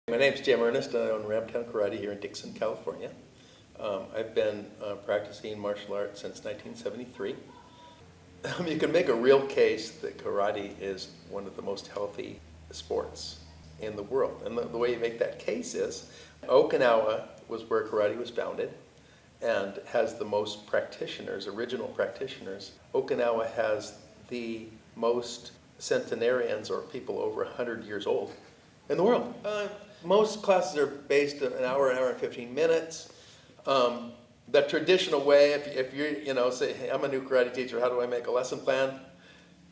My name's Jim Ernest, and I own Ramtown Karate here in Dixon, California. I've been practicing martial arts since 1973. You can make a real case that karate is one of the most healthy sports in the world. And the way you make that case is, Okinawa was where karate was founded and has the most practitioners, original practitioners. Okinawa has the most centenarians, or people over 100 years old, in the world. Most classes are based on an hour and 15 minutes. The traditional way, if you're, say, hey, I'm a new karate teacher, how do I make a lesson plan?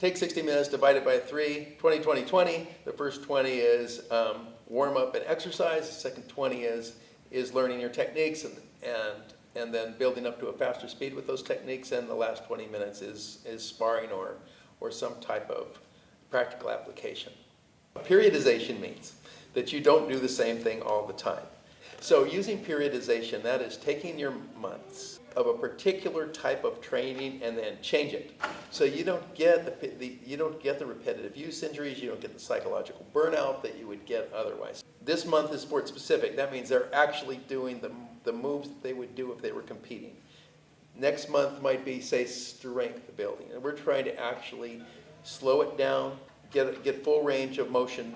Take 60 minutes, divide it by 3, 20, 20, 20. The first 20 is warm up and exercise. The second 20 is learning your techniques and then building up to a faster speed with those techniques. And the last 20 minutes is sparring or some type of practical application. Periodization means that you don't do the same thing all the time. So using periodization, that is taking your months of a particular type of training and then change it. So you don't get the repetitive use injuries, you don't get the psychological burnout that you would get otherwise. This month is sport specific. That means they're actually doing the moves that they would do if they were competing. Next month might be, say, strength building. And we're trying to actually slow it down, get full range of motion,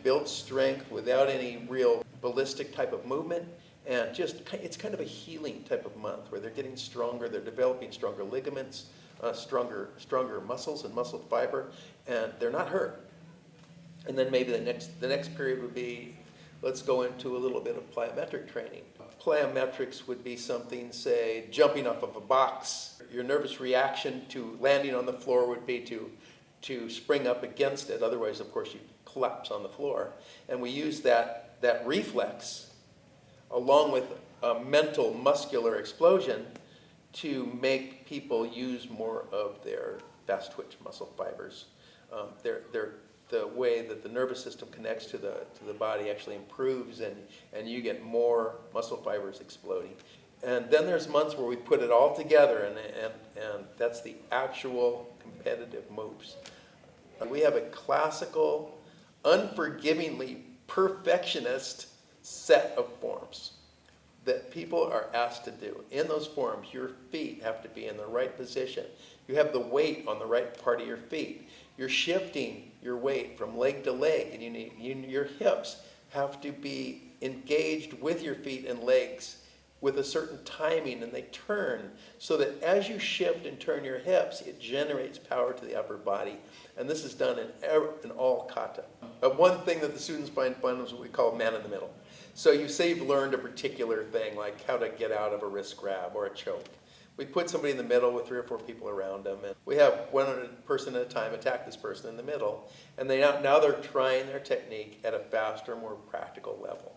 build strength without any real ballistic type of movement, and it's kind of a healing type of month where they're getting stronger, they're developing stronger ligaments, stronger muscles and muscle fiber, and they're not hurt. And then maybe the next period would be, let's go into a little bit of plyometric training. Plyometrics would be something, say, jumping off of a box. Your nervous reaction to landing on the floor would be to spring up against it. Otherwise, of course, you collapse on the floor. And we use that reflex along with a mental muscular explosion to make people use more of their fast twitch muscle fibers. The way that the nervous system connects to the body actually improves, and you get more muscle fibers exploding. And then there's months where we put it all together, and that's the actual competitive moves. We have a classical, unforgivingly perfectionist set of forms that people are asked to do. In those forms, your feet have to be in the right position. You have the weight on the right part of your feet. You're shifting your weight from leg to leg, and your hips have to be engaged with your feet and legs with a certain timing, and they turn so that as you shift and turn your hips, it generates power to the upper body. And this is done in all kata. One thing that the students find fun is what we call man in the middle. So you say you've learned a particular thing, like how to get out of a wrist grab or a choke. We put somebody in the middle with 3 or 4 people around them, and we have one person at a time attack this person in the middle. And now they're trying their technique at a faster, more practical level.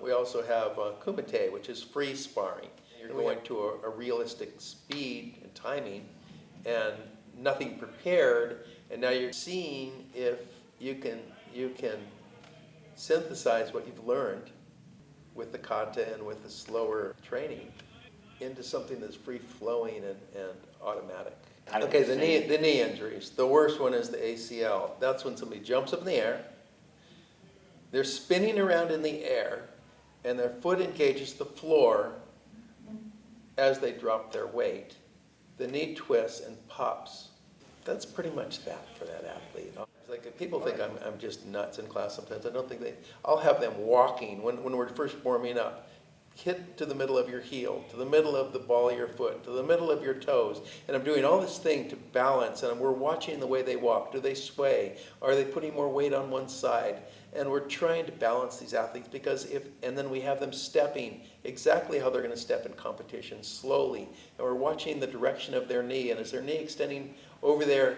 We also have kumite, which is free sparring. You're going to a realistic speed and timing and nothing prepared, and now you're seeing if you can synthesize what you've learned with the kata and with the slower training into something that's free-flowing and automatic. Okay, the knee injuries. The worst one is the ACL. That's when somebody jumps up in the air, they're spinning around in the air, and their foot engages the floor as they drop their weight. The knee twists and pops. That's pretty much that for that athlete. Like, people think I'm just nuts in class sometimes. I don't think I'll have them walking when we're first warming up. Hit to the middle of your heel, to the middle of the ball of your foot, to the middle of your toes. And I'm doing all this thing to balance, and we're watching the way they walk. Do they sway? Are they putting more weight on one side? And we're trying to balance these athletes and then we have them stepping exactly how they're going to step in competition, slowly. And we're watching the direction of their knee, and is their knee extending over their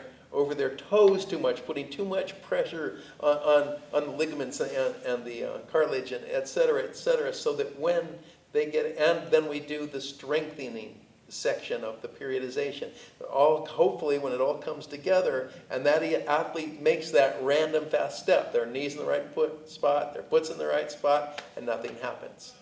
toes too much, putting too much pressure on the ligaments and the cartilage, and et cetera, so that when they get, and then we do the strengthening section of the periodization. Hopefully when it all comes together and that athlete makes that random fast step, their knee's in the right spot, their foot's in the right spot, and nothing happens.